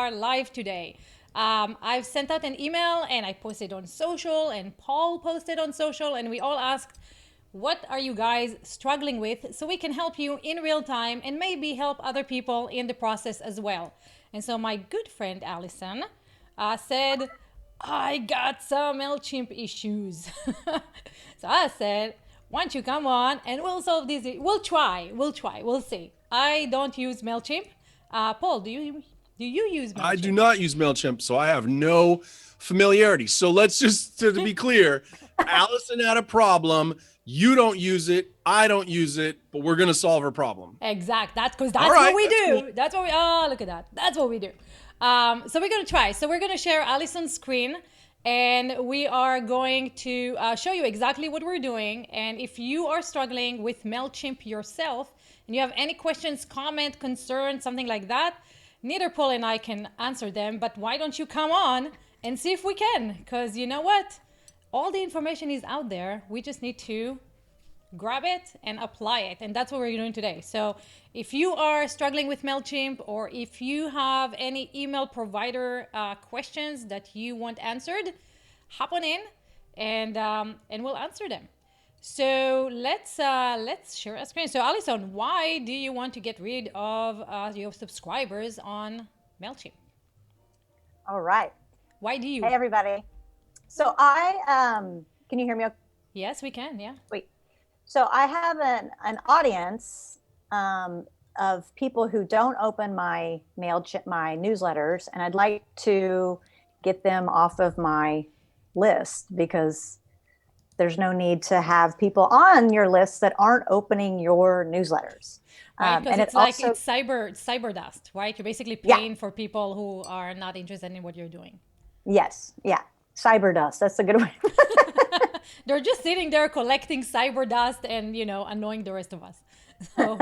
are live today. I've sent out an email and I posted on social and Paul posted on social and we all asked, what are you guys struggling with so we can help you in real time and maybe help other people in the process as well. And so my good friend Allison said, I got some MailChimp issues. So I said, why don't you come on and we'll solve this. We'll try, we'll see. I don't use MailChimp. Paul, do you use MailChimp? I do not use MailChimp, so I have no familiarity. So let's just, to be clear, Allison had a problem. You don't use it. I don't use it, but we're going to solve her problem. Exact. That's because that's what we do. Cool. That's what we, oh, look at that. That's what we do. So we're going to try. So we're going to share Allison's screen and we are going to show you exactly what we're doing. And if you are struggling with MailChimp yourself and you have any questions, comment, concern, something like that, neither Paul and I can answer them, but why don't you come on and see if we can? Because you know what? All the information is out there. We just need to grab it and apply it. And that's what we're doing today. So if you are struggling with MailChimp or if you have any email provider questions that you want answered, hop on in and we'll answer them. So let's share a screen. So Allison, why do you want to get rid of your subscribers on MailChimp? All right. Why do you? Hey, everybody. So can you hear me okay? Yes, we can. Yeah. Sweet. So I have an audience of people who don't open my MailChimp, my newsletters, and I'd like to get them off of my list because there's no need to have people on your list that aren't opening your newsletters. Right, because it's like it's cyber dust, right? You're basically paying for people who are not interested in what you're doing. Yes, yeah, cyber dust. That's a good way. They're just sitting there collecting cyber dust and annoying the rest of us. So.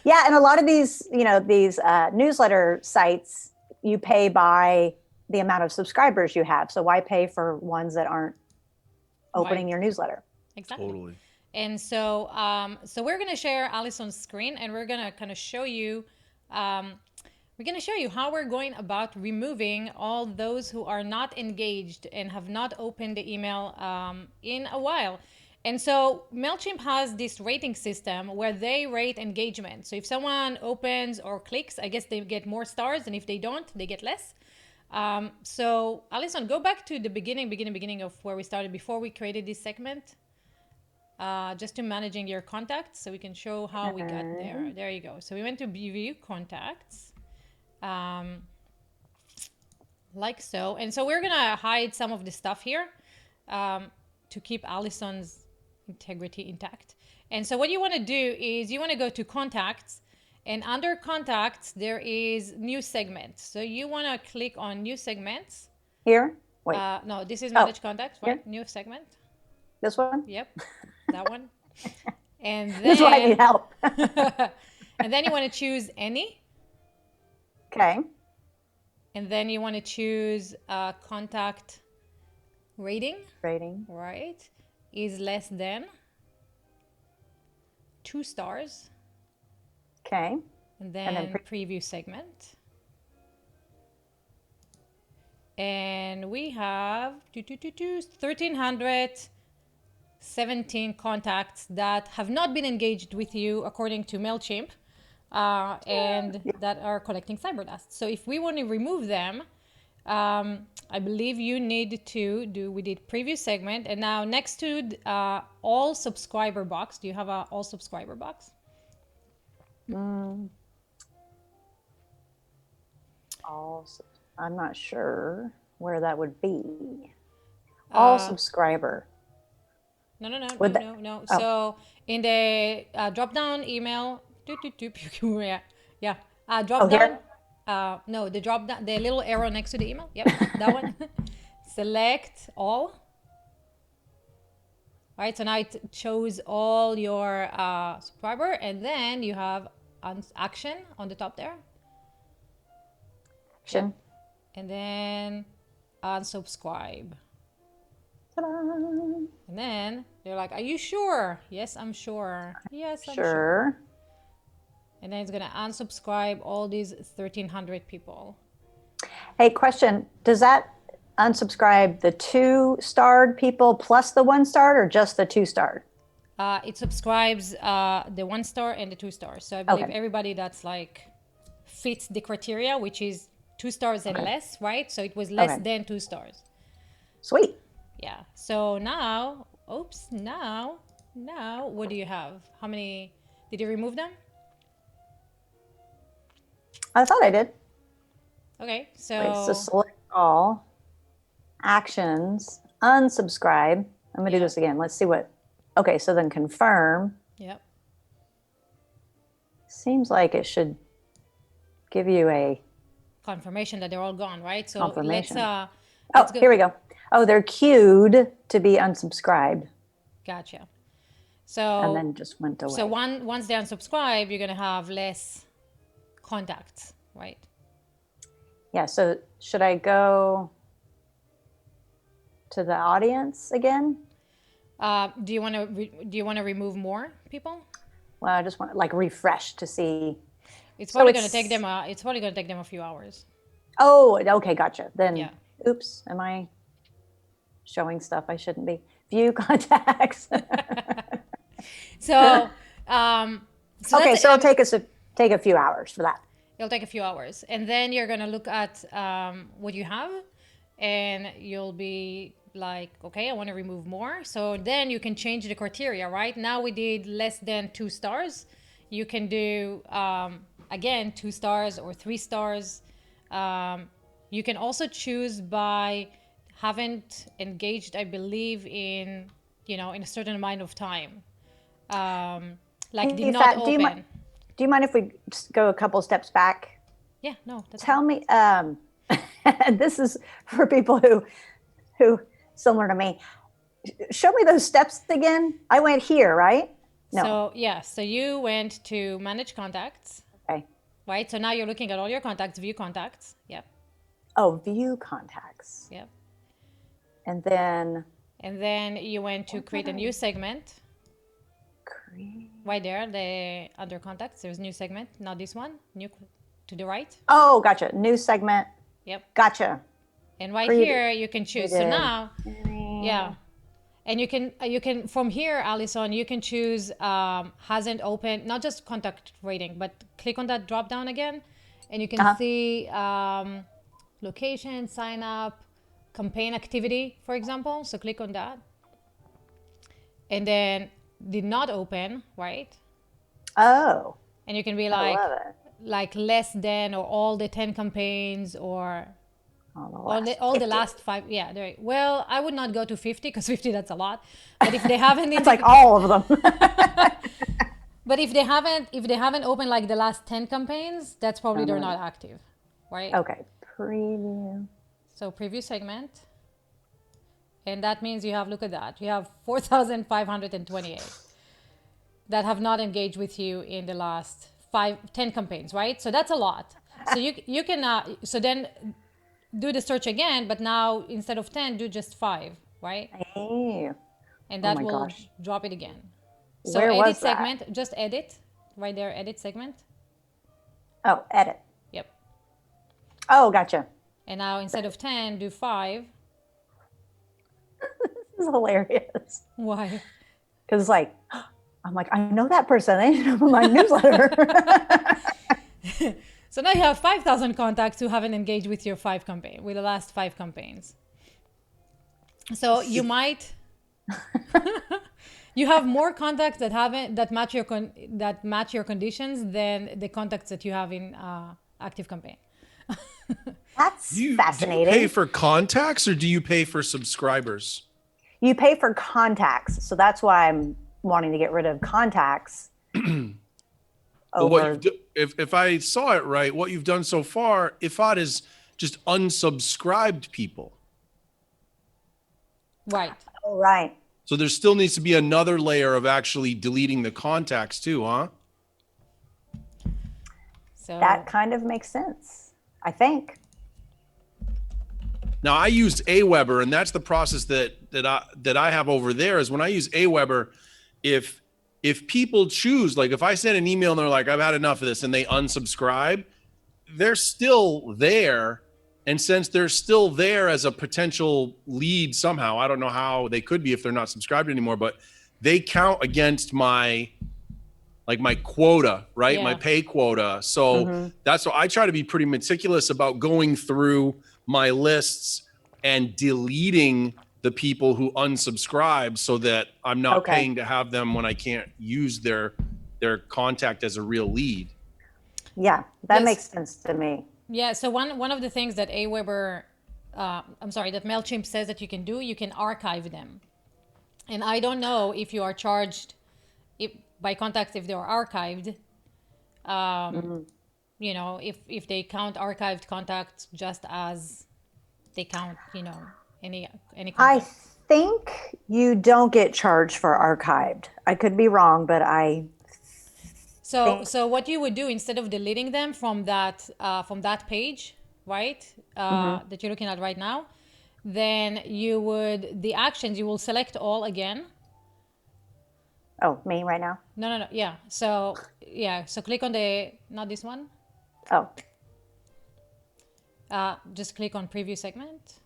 Yeah, and a lot of these newsletter sites, you pay by the amount of subscribers you have. So why pay for ones that aren't opening your newsletter? Exactly. Totally. And so, so we're going to share Allison's screen and we're going to kind of show you, how we're going about removing all those who are not engaged and have not opened the email in a while. And so MailChimp has this rating system where they rate engagement. So if someone opens or clicks, I guess they get more stars, and if they don't, they get less. So Allison, go back to the beginning of where we started before we created this segment. Just to managing your contacts so we can show how we got there. There you go. So we went to view contacts, like so. And so we're gonna hide some of the stuff here to keep Allison's integrity intact. And so what you want to do is you want to go to contacts, and under contacts there is new segment. So you want to click on new segments. Here? Wait. No, this is manage contacts, right? Here? New segment. This one? Yep, that one. And then this is why I need help. and then you want to choose any. Okay. And then you want to choose contact rating. Rating. Right. Is less than 2 stars. Okay. And then preview segment. And we have 1,317 contacts that have not been engaged with you according to MailChimp and that are collecting cyber dust. So if we want to remove them, I believe you need to we did preview segment, and now next to all subscriber box, do you have a all subscriber box? I'm not sure where that would be. All subscriber. No. Oh. So in the drop down email, drop down. No, the drop down, the little arrow next to the email. Yep, that one. Select all. All right, so now it shows all your subscriber, and then you have action on the top there. Action. And then unsubscribe. Ta-da. And then they're like, are you sure? Yes, I'm sure. Yes, I'm sure. And then it's going to unsubscribe all these 1,300 people. Hey, question. Does that unsubscribe the 2-starred people plus the 1-starred or just the 2-starred? It subscribes the 1-star and the 2 stars. So I believe Okay. everybody that's like fits the criteria, which is 2 stars and less, right? So it was less Okay. than 2 stars. Sweet. Yeah. So now, now, what do you have? How many? Did you remove them? I thought I did. Okay. Wait, so select all, actions, unsubscribe. I'm going to do this again. Let's see what. Okay, so then confirm. Yep. Seems like it should give you a confirmation that they're all gone, right? So confirmation. let's go. Here we go. Oh, they're queued to be unsubscribed. Gotcha. So and then just went away. So once they unsubscribe, you're gonna have less contacts, right? Yeah. So should I go to the audience again? Do you want to remove more people? Well, I just want to like refresh to see. It's probably going to take them. It's probably going to take them a few hours. Oh, okay, gotcha. Then, yeah. Oops, am I showing stuff I shouldn't be? View contacts. so okay, so it'll take a few hours for that. It'll take a few hours, and then you're going to look at what you have, and you'll be like, okay, I want to remove more. So then you can change the criteria, right? Now we did less than 2 stars. You can do again 2 stars or 3 stars. You can also choose by haven't engaged, I believe, in in a certain amount of time. Like did not open. Do you mind if we just go a couple steps back? Yeah, no. Tell me. This is for people who similar to me. Show me those steps again. I went here, right? No. So you went to manage contacts. Okay. Right. So now you're looking at all your contacts, view contacts. Yep. Oh, view contacts. Yep. And then you went to create a new segment. Right there, the under contacts, there's new segment. Not this one. New to the right. Oh, gotcha. New segment. Yep. Gotcha. And right here you can choose. So now, yeah. And you can from here, Alison, you can choose hasn't opened, not just contact rating, but click on that drop down again, and you can see location, sign up, campaign activity, for example. So click on that, and then did not open, right? Oh. And you can be like less than or all the 10 campaigns or all the last 5. Yeah, there. Well, I would not go to 50 because 50 that's a lot. But if they haven't, it's like all of them. But if they haven't opened like the last 10 campaigns, that's probably they're not active, right? Okay, preview. So preview segment, and that means you have, look at that, you have 4,528 that have not engaged with you in the last 10 campaigns, right? So that's a lot. So you can so then do the search again, but now instead of 10, do just 5, right? Hey. And that will drop it again. So Where edit was that? segment, just edit, right there, edit segment. Oh, edit. Yep. Oh, gotcha. And now instead of 10, do 5. This is hilarious. Why? Because it's like, I'm like, I know that person. They didn't open my newsletter. So now you have 5,000 contacts who haven't engaged with your with the last 5 campaigns. So you might, you have more contacts that match your conditions than the contacts that you have in active campaign. That's fascinating. Do you pay for contacts or do you pay for subscribers? You pay for contacts, so that's why I'm wanting to get rid of contacts. Well, if I saw it right, what you've done so far, Ifad is just unsubscribed people. Right. Oh, right. So there still needs to be another layer of actually deleting the contacts too, huh? So that kind of makes sense, I think. Now I used Aweber, and that's the process that I have over there. Is when I use Aweber, if people choose, like if I send an email and they're like, I've had enough of this, and they unsubscribe, they're still there, And since they're still there as a potential lead somehow, I don't know how they could be if they're not subscribed anymore, but they count against my quota, right? My pay quota. So that's why I try to be pretty meticulous about going through my lists and deleting the people who unsubscribe so that I'm not paying to have them when I can't use their contact as a real lead. Yeah, that makes sense to me. Yeah, so one of the things that that MailChimp says that you can do, you can archive them. And I don't know if you are charged by contacts if they are archived. You know, if they count archived contacts just as they count, you know, any contact. I think you don't get charged for archived. I could be wrong, but So what you would do instead of deleting them from that page, right? That you're looking at right now, then you will select all again. Oh, me right now? No. Yeah. So click on not this one. Oh. Just click on preview segment.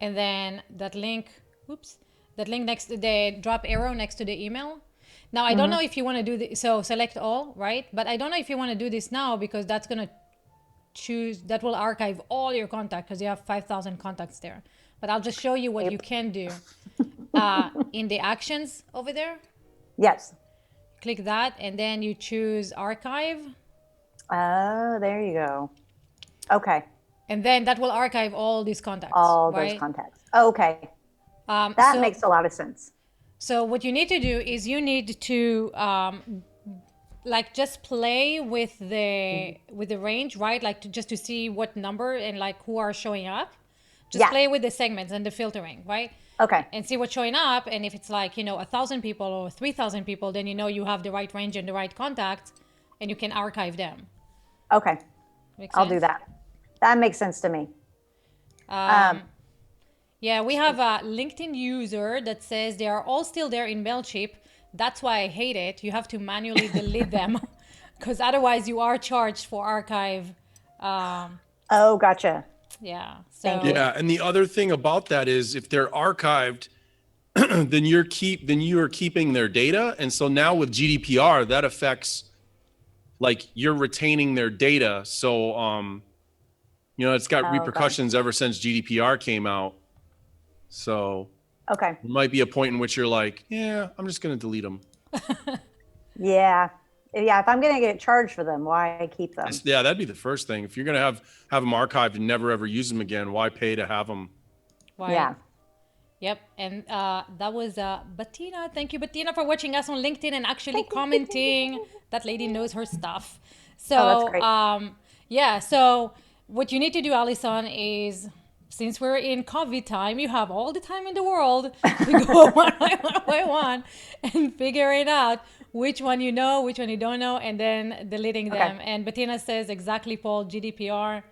And then that link next to the drop arrow next to the email. Now, I don't know if you want to do this. So select all, right? But I don't know if you want to do this now because that will archive all your contacts because you have 5,000 contacts there. But I'll just show you what you can do in the actions over there. Yes. Click that and then you choose archive. Oh, there you go. Okay. And then that will archive all these contacts. All those contacts. Okay. That makes a lot of sense. So what you need to do is you need to just play with the range, right? Just to see what number and who are showing up. Just play with the segments and the filtering, right? Okay. And see what's showing up. And if it's 1,000 people or 3,000 people, then you have the right range and the right contacts and you can archive them. Okay. I'll do that. That makes sense to me. Yeah, we have a LinkedIn user that says they are all still there in MailChimp. That's why I hate it. You have to manually delete them because otherwise you are charged for archive. Oh, gotcha. Yeah. Yeah, and the other thing about that is if they're archived, then you are keeping their data, and so now with GDPR that affects you're retaining their data. So it's got repercussions ever since GDPR came out. So there might be a point in which you're like, yeah, I'm just going to delete them. Yeah. If I'm going to get charged for them, why keep them? Yeah, that'd be the first thing. If you're going to have them archived and never ever use them again, why pay to have them? Why? Yeah. Yep. And that was Bettina. Thank you, Bettina, for watching us on LinkedIn and actually commenting. That lady knows her stuff. So, that's great. Yeah. So what you need to do, Allison, is since we're in COVID time, you have all the time in the world to go one by one and figure it out. Which one you know, which one you don't know, and then deleting them. And Bettina says exactly, Paul, GDPR.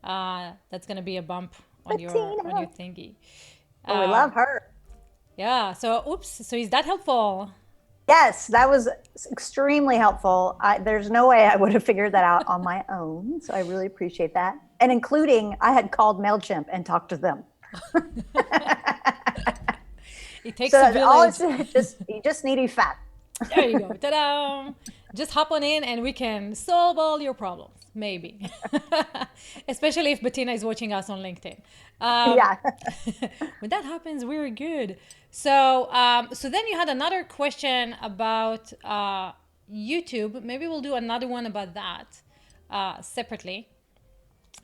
That's going to be a bump on your thingy. Oh, we love her. Yeah. So is that helpful? Yes, that was extremely helpful. There's no way I would have figured that out on my own. So I really appreciate that. And including, I had called MailChimp and talked to them. It takes a village. You just need a fat. There you go. Ta-da! Just hop on in and we can solve all your problems. Maybe. Especially if Bettina is watching us on LinkedIn. Yeah. When that happens, we're good. So then you had another question about YouTube. Maybe we'll do another one about that separately.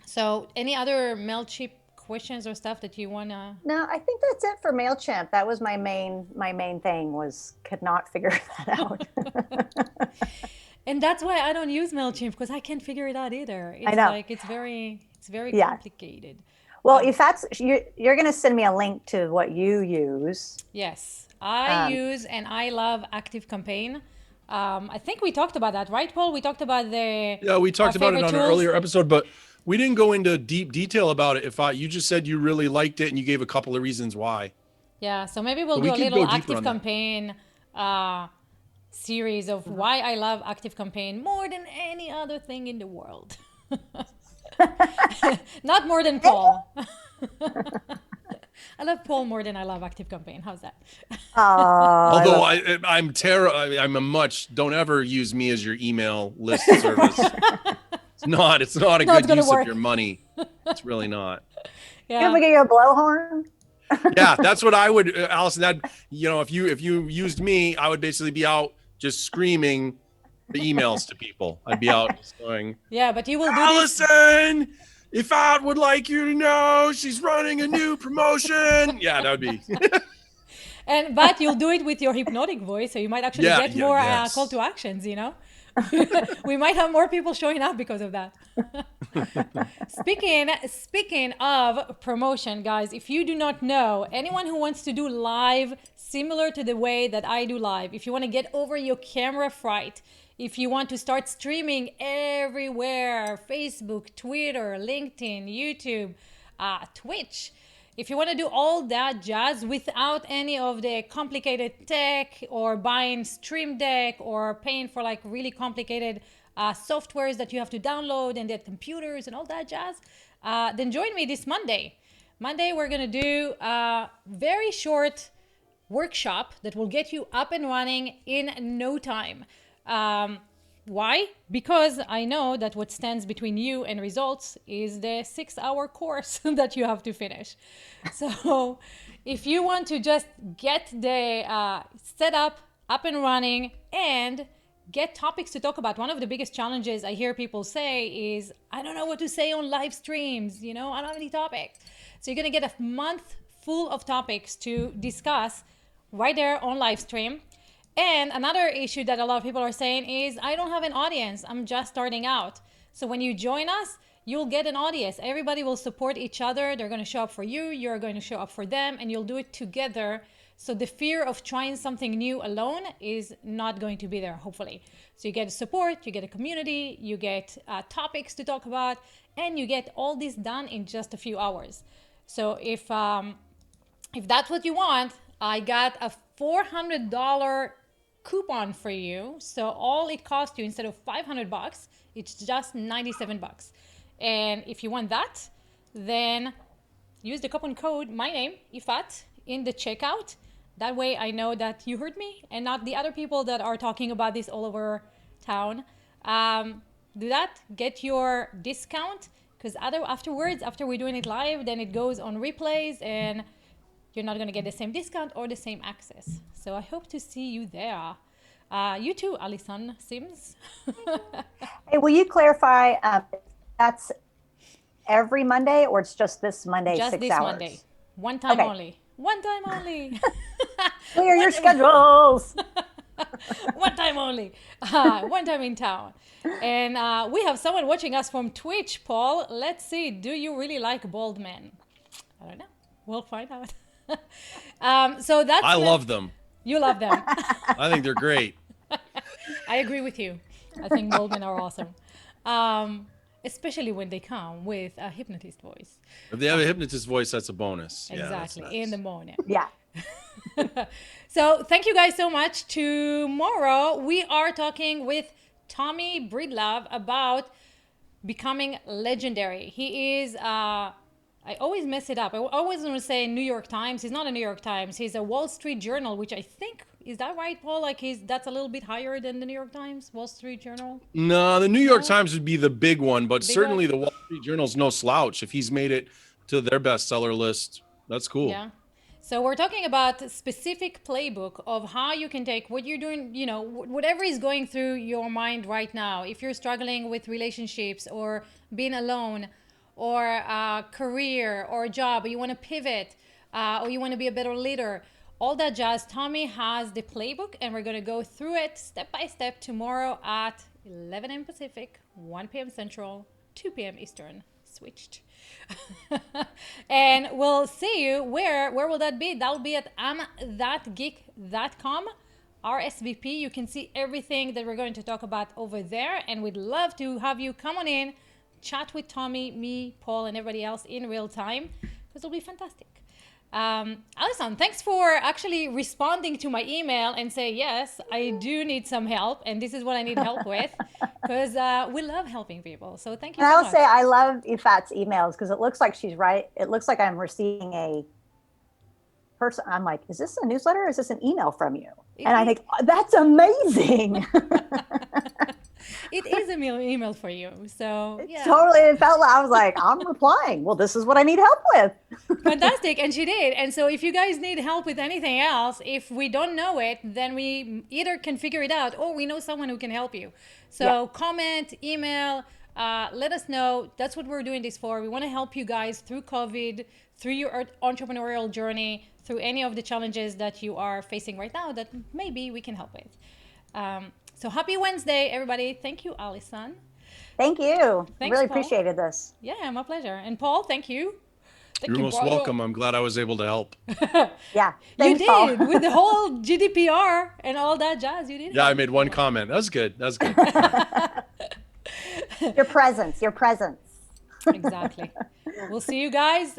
So any other MailChimp questions or stuff that you wanna? No, I think that's it for MailChimp. That was my main thing could not figure that out. And that's why I don't use MailChimp because I can't figure it out either. It's I know. It's very complicated. Well, if that's you're going to send me a link to what you use. Yes, I use and I love ActiveCampaign. I think we talked about that, right, Paul? We talked about we talked about it on an earlier episode, but we didn't go into deep detail about it. You just said you really liked it and you gave a couple of reasons why. Yeah, so maybe we'll do a little ActiveCampaign series of why I love ActiveCampaign more than any other thing in the world. Not more than Paul. I love Paul more than I love ActiveCampaign. How's that? Although I'm terrible. I'm a much. Don't ever use me as your email list service. It's not a good use of your money. It's really not. Yeah. You ever get your blowhorn? Yeah, that's what I would, Allison. That, you know, if you used me, I would basically be out just screaming the emails to people. I'd be out just going, yeah, but you will do Allison, if I would like you to know, she's running a new promotion. Yeah, that would be. But you'll do it with your hypnotic voice, so you might actually get more call to actions, you know? We might have more people showing up because of that. Speaking of promotion, guys, if you do not know, anyone who wants to do live similar to the way that I do live, if you want to get over your camera fright, if you want to start streaming everywhere, Facebook, Twitter, LinkedIn, YouTube, Twitch, if you want to do all that jazz without any of the complicated tech or buying Stream Deck or paying for like really complicated softwares that you have to download and get computers and all that jazz, then join me this Monday. Monday, we're going to do a very short workshop that will get you up and running in no time. Why? Because I know that what stands between you and results is the 6-hour course that you have to finish. So if you want to just get the setup up and running and get topics to talk about, one of the biggest challenges I hear people say is, I don't know what to say on live streams, you know, I don't have any topics. So you're going to get a month full of topics to discuss right there on live stream. And another issue that a lot of people are saying is, I don't have an audience. I'm just starting out. So when you join us, you'll get an audience. Everybody will support each other. They're going to show up for you. You're going to show up for them, and you'll do it together. So the fear of trying something new alone is not going to be there, hopefully. So you get support, you get a community, you get topics to talk about, and you get all this done in just a few hours. So if that's what you want, I got a $400 coupon for you. So all it costs you, instead of $500, it's just $97. And if you want that, then use the coupon code, my name, Ifat, in the checkout. That way I know that you heard me and not the other people that are talking about this all over town. Do that, get your discount, because afterwards, after we're doing it live, then it goes on replays and you're not going to get the same discount or the same access. So I hope to see you there. You too, Alison Sims. Hey, will you clarify, that's every Monday or it's just this Monday, just 6 this hours? Monday. One time only. One time only. Clear your schedules. One time only. One time in town. And we have someone watching us from Twitch, Paul. Let's see. Do you really like bald men? I don't know. We'll find out. So that's I love them. You love them. I think they're great. I agree with you. I think bald men are awesome. Especially when they come with a hypnotist voice. If they have a hypnotist voice, that's a bonus. Exactly. Yeah, nice. In the morning. Yeah. So thank you guys so much. Tomorrow we are talking with Tommy Breedlove about becoming legendary. He is I always mess it up. I always want to say New York Times. He's not a New York Times. He's a Wall Street Journal, which I think, is that right, Paul? Like that's a little bit higher than the New York Times, Wall Street Journal? No, the New York Times would be the big one, but certainly the Wall Street Journal's no slouch. If he's made it to their bestseller list, that's cool. Yeah. So we're talking about a specific playbook of how you can take what you're doing, you know, whatever is going through your mind right now. If you're struggling with relationships or being alone, or a career or a job, or you want to pivot, or you want to be a better leader, all that jazz, Tommy has the playbook, and we're going to go through it step by step tomorrow at 11 a.m. Pacific, 1 p.m. Central, 2 p.m. Eastern, switched. And we'll see you, where will that be? That'll be at amthatgeek.com. RSVP. You can see everything that we're going to talk about over there, and we'd love to have you come on in, chat with Tommy, me, Paul, and everybody else in real time, because it'll be fantastic. Alison, thanks for actually responding to my email and say, yes, I do need some help. And this is what I need help with, because we love helping people. So thank you and so I'll much. say I love Ifat's emails because it looks like she's right. It looks like I'm receiving a person. I'm like, is this a newsletter or is this an email from you? And I think, oh, that's amazing. It is an email for you. So yeah. Totally. It felt like I was like, I'm replying. Well, this is what I need help with. Fantastic. And she did. And so if you guys need help with anything else, if we don't know it, then we either can figure it out or we know someone who can help you. So comment, email, let us know. That's what we're doing this for. We want to help you guys through COVID, through your entrepreneurial journey, through any of the challenges that you are facing right now that maybe we can help with. So happy Wednesday, everybody. Thank you, Alison. Thank you. Thanks, really Paul. Appreciated this. Yeah, my pleasure. And Paul, thank you. You're most welcome. I'm glad I was able to help. Yeah. Thanks, you did. Paul. With the whole GDPR and all that jazz. You did. Yeah, I made one comment. That was good. That was good. Your presence. Exactly. We'll see you guys